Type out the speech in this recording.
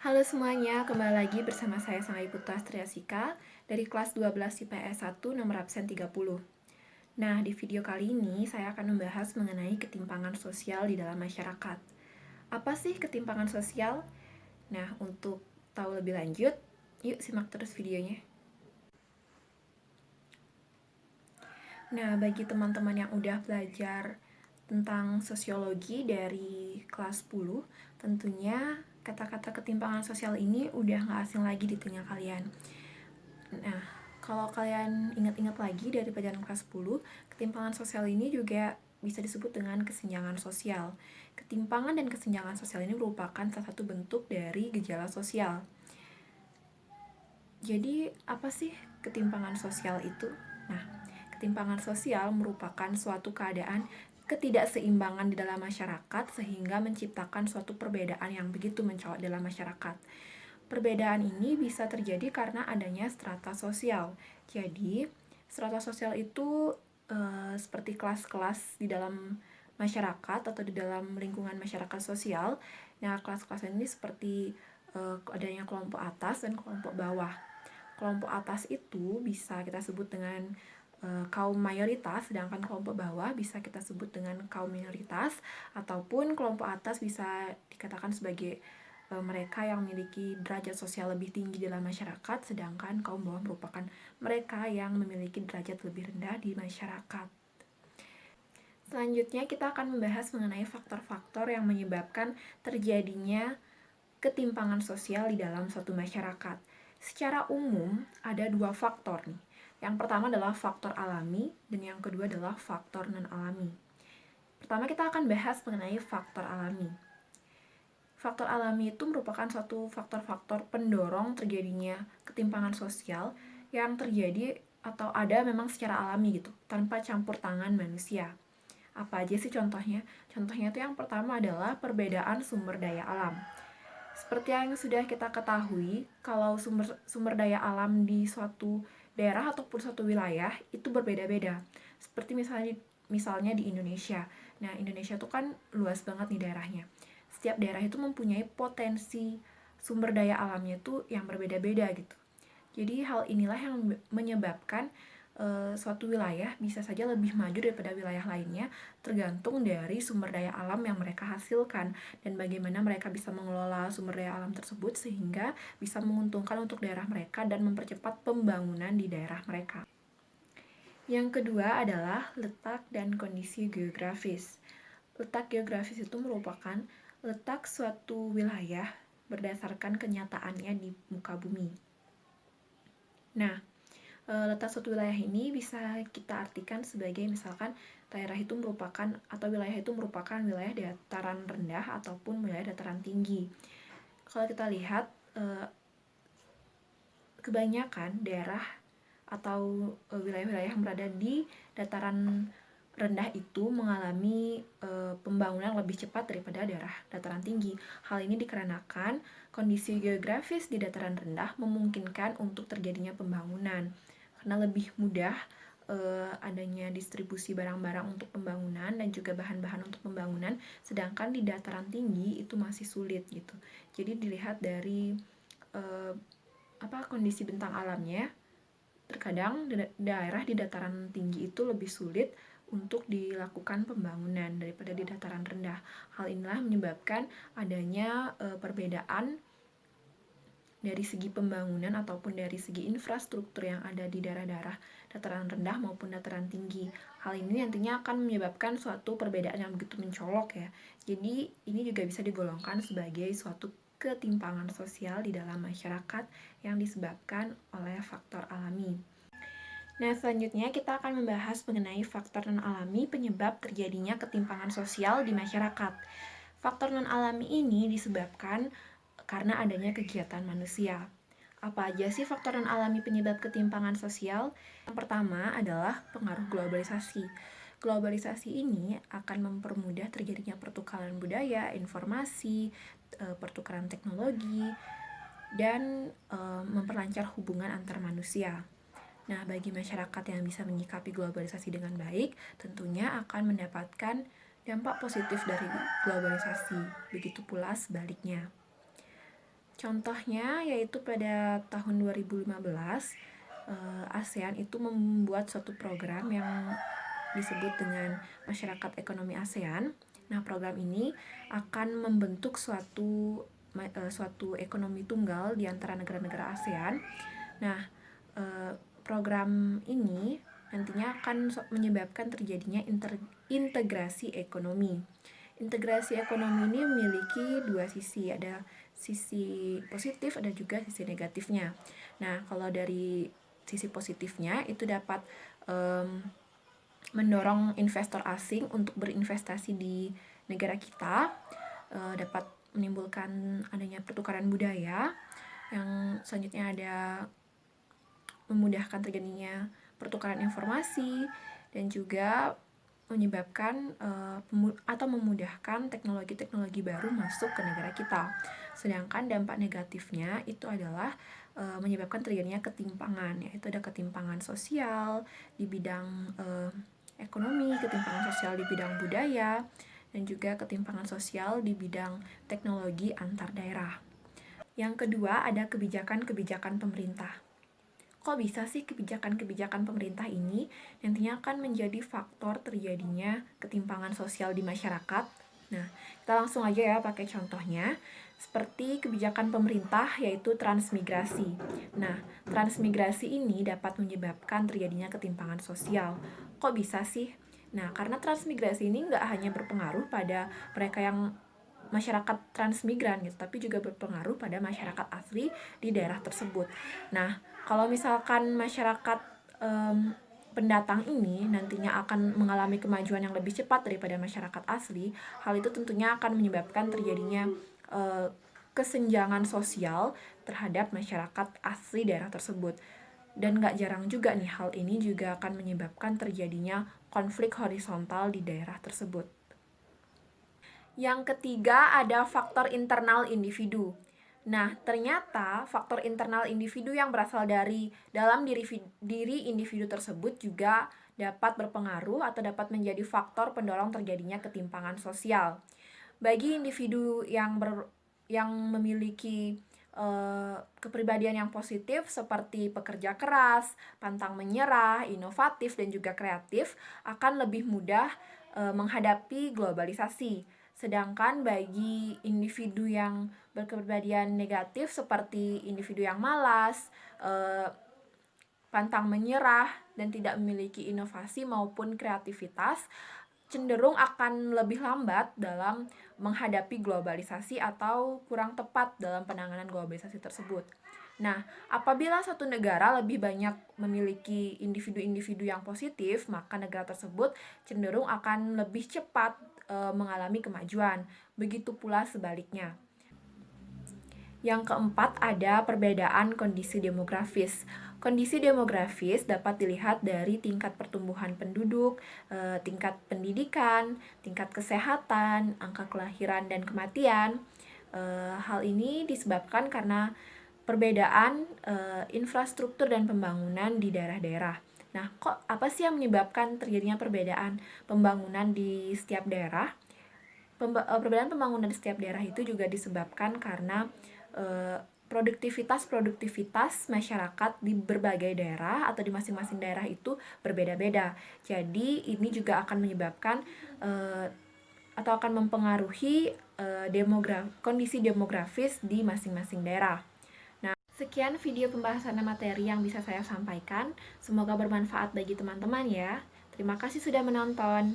Halo semuanya, kembali lagi bersama saya Sanggai Putra Triasika dari kelas 12 IPS 1 nomor absen 30. Nah, di video kali ini saya akan membahas mengenai ketimpangan sosial di dalam masyarakat. Apa sih ketimpangan sosial? Nah, untuk tahu lebih lanjut, yuk simak terus videonya. Nah, bagi teman-teman yang udah belajar tentang sosiologi dari kelas 10, tentunya kata-kata ketimpangan sosial ini udah gak asing lagi di telinga kalian. Nah, kalau kalian ingat-ingat lagi dari pelajaran kelas 10, ketimpangan sosial ini juga bisa disebut dengan kesenjangan sosial. Ketimpangan dan kesenjangan sosial ini merupakan salah satu bentuk dari gejala sosial. Jadi, apa sih ketimpangan sosial itu? Nah, ketimpangan sosial merupakan suatu keadaan ketidakseimbangan di dalam masyarakat sehingga menciptakan suatu perbedaan yang begitu mencolok dalam masyarakat. Perbedaan ini bisa terjadi karena adanya strata sosial. Jadi, strata sosial itu seperti kelas-kelas di dalam masyarakat atau di dalam lingkungan masyarakat sosial. Nah, kelas-kelas ini seperti adanya kelompok atas dan kelompok bawah. Kelompok atas itu bisa kita sebut dengan kaum mayoritas, sedangkan kelompok bawah bisa kita sebut dengan kaum minoritas, ataupun kelompok atas bisa dikatakan sebagai mereka yang memiliki derajat sosial lebih tinggi dalam masyarakat, sedangkan kaum bawah merupakan mereka yang memiliki derajat lebih rendah di masyarakat. Selanjutnya kita akan membahas mengenai faktor-faktor yang menyebabkan terjadinya ketimpangan sosial di dalam suatu masyarakat. Secara umum ada dua faktor nih. Yang pertama adalah faktor alami dan yang kedua adalah faktor non-alami. Pertama kita akan bahas mengenai faktor alami. Faktor alami itu merupakan suatu faktor-faktor pendorong terjadinya ketimpangan sosial yang terjadi atau ada memang secara alami gitu, tanpa campur tangan manusia. Apa aja sih contohnya? Contohnya itu yang pertama adalah perbedaan sumber daya alam. Seperti yang sudah kita ketahui, kalau sumber daya alam di suatu daerah ataupun suatu wilayah itu berbeda-beda. Seperti misalnya di Indonesia. Nah, Indonesia itu kan luas banget nih daerahnya. Setiap daerah itu mempunyai potensi sumber daya alamnya itu yang berbeda-beda gitu. Jadi hal inilah yang menyebabkan suatu wilayah bisa saja lebih maju daripada wilayah lainnya, tergantung dari sumber daya alam yang mereka hasilkan dan bagaimana mereka bisa mengelola sumber daya alam tersebut sehingga bisa menguntungkan untuk daerah mereka dan mempercepat pembangunan di daerah mereka. Yang kedua adalah letak dan kondisi geografis. Letak geografis itu merupakan letak suatu wilayah berdasarkan kenyataannya di muka bumi. Nah, letak suatu wilayah ini bisa kita artikan sebagai misalkan daerah itu merupakan atau wilayah itu merupakan wilayah dataran rendah ataupun wilayah dataran tinggi. Kalau kita lihat kebanyakan daerah atau wilayah-wilayah yang berada di dataran rendah itu mengalami pembangunan lebih cepat daripada daerah dataran tinggi. Hal ini dikarenakan kondisi geografis di dataran rendah memungkinkan untuk terjadinya pembangunan karena lebih mudah adanya distribusi barang-barang untuk pembangunan dan juga bahan-bahan untuk pembangunan, sedangkan di dataran tinggi itu masih sulit gitu. Jadi dilihat dari kondisi bentang alamnya, terkadang daerah di dataran tinggi itu lebih sulit untuk dilakukan pembangunan daripada di dataran rendah. Hal inilah menyebabkan adanya perbedaan dari segi pembangunan ataupun dari segi infrastruktur yang ada di daerah-daerah dataran rendah maupun dataran tinggi. Hal ini nantinya akan menyebabkan suatu perbedaan yang begitu mencolok ya. Jadi ini juga bisa digolongkan sebagai suatu ketimpangan sosial di dalam masyarakat yang disebabkan oleh faktor alami. Nah, selanjutnya kita akan membahas mengenai faktor non-alami penyebab terjadinya ketimpangan sosial di masyarakat. Faktor non-alami ini disebabkan karena adanya kegiatan manusia. Apa aja sih faktor non-alami penyebab ketimpangan sosial? Yang pertama adalah pengaruh globalisasi. Globalisasi ini akan mempermudah terjadinya pertukaran budaya, informasi, pertukaran teknologi, dan memperlancar hubungan antar manusia. Nah, bagi masyarakat yang bisa menyikapi globalisasi dengan baik, tentunya akan mendapatkan dampak positif dari globalisasi. Begitu pula sebaliknya. Contohnya yaitu pada tahun 2015, ASEAN itu membuat suatu program yang disebut dengan Masyarakat Ekonomi ASEAN. Nah, program ini akan membentuk suatu ekonomi tunggal di antara negara-negara ASEAN. Nah, program ini nantinya akan menyebabkan terjadinya integrasi ekonomi. Integrasi ekonomi ini memiliki dua sisi, ada sisi positif, ada juga sisi negatifnya. Nah, kalau dari sisi positifnya itu dapat mendorong investor asing untuk berinvestasi di negara kita, dapat menimbulkan adanya pertukaran budaya, yang selanjutnya ada memudahkan terjadinya pertukaran informasi, dan juga menyebabkan atau memudahkan teknologi-teknologi baru masuk ke negara kita. Sedangkan dampak negatifnya itu adalah menyebabkan terjadinya ketimpangan, yaitu ada ketimpangan sosial di bidang ekonomi, ketimpangan sosial di bidang budaya, dan juga ketimpangan sosial di bidang teknologi antar daerah. Yang kedua, ada kebijakan-kebijakan pemerintah. Kok bisa sih kebijakan-kebijakan pemerintah ini nantinya akan menjadi faktor terjadinya ketimpangan sosial di masyarakat? Nah, kita langsung aja ya pakai contohnya. Seperti kebijakan pemerintah yaitu transmigrasi. Nah, transmigrasi ini dapat menyebabkan terjadinya ketimpangan sosial. Kok bisa sih? Nah, karena transmigrasi ini nggak hanya berpengaruh pada mereka yang masyarakat transmigran gitu, tapi juga berpengaruh pada masyarakat asli di daerah tersebut. Nah, kalau misalkan masyarakat pendatang ini nantinya akan mengalami kemajuan yang lebih cepat daripada masyarakat asli, hal itu tentunya akan menyebabkan terjadinya kesenjangan sosial terhadap masyarakat asli daerah tersebut. Dan gak jarang juga nih, hal ini juga akan menyebabkan terjadinya konflik horizontal di daerah tersebut. Yang ketiga, ada faktor internal individu. Nah, ternyata faktor internal individu yang berasal dari dalam diri individu tersebut juga dapat berpengaruh atau dapat menjadi faktor pendorong terjadinya ketimpangan sosial. Bagi individu yang memiliki kepribadian yang positif seperti pekerja keras, pantang menyerah, inovatif, dan juga kreatif akan lebih mudah menghadapi globalisasi. Sedangkan bagi individu yang berkepribadian negatif seperti individu yang malas, pantang menyerah, dan tidak memiliki inovasi maupun kreativitas, cenderung akan lebih lambat dalam menghadapi globalisasi atau kurang tepat dalam penanganan globalisasi tersebut. Nah, apabila suatu negara lebih banyak memiliki individu-individu yang positif, maka negara tersebut cenderung akan lebih cepat mengalami kemajuan. Begitu pula sebaliknya. Yang keempat, ada perbedaan kondisi demografis. Kondisi demografis dapat dilihat dari tingkat pertumbuhan penduduk, tingkat pendidikan, tingkat kesehatan, angka kelahiran dan kematian. Hal ini disebabkan karena perbedaan infrastruktur dan pembangunan di daerah-daerah. Nah, kok apa sih yang menyebabkan terjadinya perbedaan pembangunan di setiap daerah? Perbedaan pembangunan di setiap daerah itu juga disebabkan karena produktivitas masyarakat di berbagai daerah atau di masing-masing daerah itu berbeda-beda. Jadi ini juga akan menyebabkan atau akan mempengaruhi kondisi demografis di masing-masing daerah. Nah, sekian video pembahasan materi yang bisa saya sampaikan. Semoga bermanfaat bagi teman-teman ya. Terima kasih sudah menonton.